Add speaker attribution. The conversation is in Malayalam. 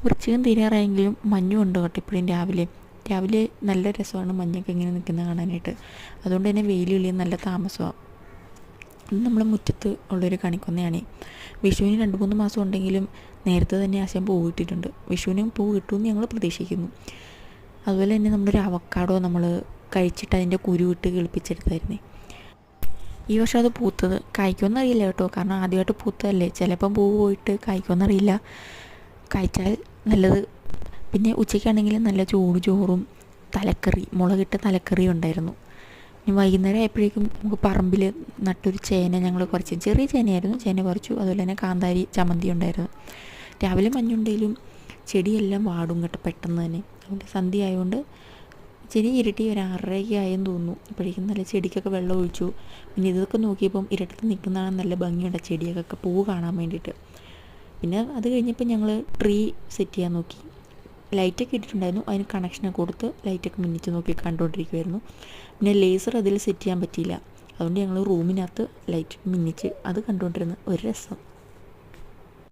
Speaker 1: വൃശ്ചികം തീരാറായെങ്കിലും മഞ്ഞും ഉണ്ട് കേട്ടോ ഇപ്പോഴും രാവിലെ രാവിലെ നല്ല രസമാണ് മഞ്ഞൊക്കെ ഇങ്ങനെ നിൽക്കുന്നത് കാണാനായിട്ട്. അതുകൊണ്ട് തന്നെ വെയിലുള്ളിൽ നല്ല താമസമാണ്. ഇത് നമ്മുടെ മുറ്റത്ത് ഉള്ളൊരു കണിക്കൊന്നയാണ്. വിഷുവിന് 2-3 മാസം ഉണ്ടെങ്കിലും നേരത്തെ തന്നെ ആശാൻ പൂ ഇട്ടിട്ടുണ്ട്. വിഷുവിനും പൂ കിട്ടുമെന്ന് ഞങ്ങൾ പ്രതീക്ഷിക്കുന്നു. അതുപോലെ തന്നെ നമ്മുടെ ഒരു അവക്കാഡോ നമ്മൾ കഴിച്ചിട്ട് അതിൻ്റെ കുരുവിട്ട് കിളിപ്പിച്ചെടുത്തായിരുന്നേ. ഈ വർഷം അത് പൂത്തത് കായ്ക്കുമെന്നറിയില്ല കേട്ടോ, കാരണം ആദ്യമായിട്ട് പൂത്തതല്ലേ, ചിലപ്പം പൂ പോയിട്ട് കായ്ക്കുമെന്നറിയില്ല. കായ്ച്ചാൽ നല്ലത്. പിന്നെ ഉച്ചയ്ക്കാണെങ്കിലും നല്ല ചൂട് ചോറും തലക്കറി, മുളകിട്ട തലക്കറി ഉണ്ടായിരുന്നു. ഇനി വൈകുന്നേരം ആയപ്പോഴേക്കും നമുക്ക് പറമ്പിൽ നട്ടൊരു ചേന ഞങ്ങൾ കുറച്ച്, ചെറിയ ചേനയായിരുന്നു, ചേന കുറച്ചു. അതുപോലെ തന്നെ കാന്താരി ചമ്മന്തി ഉണ്ടായിരുന്നു. രാവിലെ മഞ്ഞുണ്ടെങ്കിലും ചെടിയെല്ലാം വാടും കേട്ടോ പെട്ടെന്ന് തന്നെ. അതുകൊണ്ട് സന്ധ്യ ആയതുകൊണ്ട് ചെടി ഇരുട്ടി ഒരു 6:30 ആയെന്ന് തോന്നുന്നു. അപ്പോഴേക്കും നല്ല ചെടിക്കൊക്കെ വെള്ളം ഒഴിച്ചു. പിന്നെ ഇതൊക്കെ നോക്കിയപ്പം ഇരട്ടത്ത് നിൽക്കുന്നതാണ് നല്ല ഭംഗിയുണ്ട് ചെടിയൊക്കെ പൂവ് കാണാൻ വേണ്ടിയിട്ട്. പിന്നെ അത് കഴിഞ്ഞപ്പോൾ ഞങ്ങൾ ട്രീ സെറ്റ് ചെയ്യാൻ നോക്കി. ലൈറ്റൊക്കെ ഇട്ടിട്ടുണ്ടായിരുന്നു, അതിന് കണക്ഷനൊക്കെ കൊടുത്ത് ലൈറ്റൊക്കെ മിന്നിച്ച് നോക്കി കണ്ടുകൊണ്ടിരിക്കുമായിരുന്നു. പിന്നെ ലേസർ അതിൽ സെറ്റ് ചെയ്യാൻ പറ്റിയില്ല, അതുകൊണ്ട് ഞങ്ങൾ റൂമിനകത്ത് ലൈറ്റ് മിന്നിച്ച് അത് കണ്ടുകൊണ്ടിരുന്ന ഒരു രസം.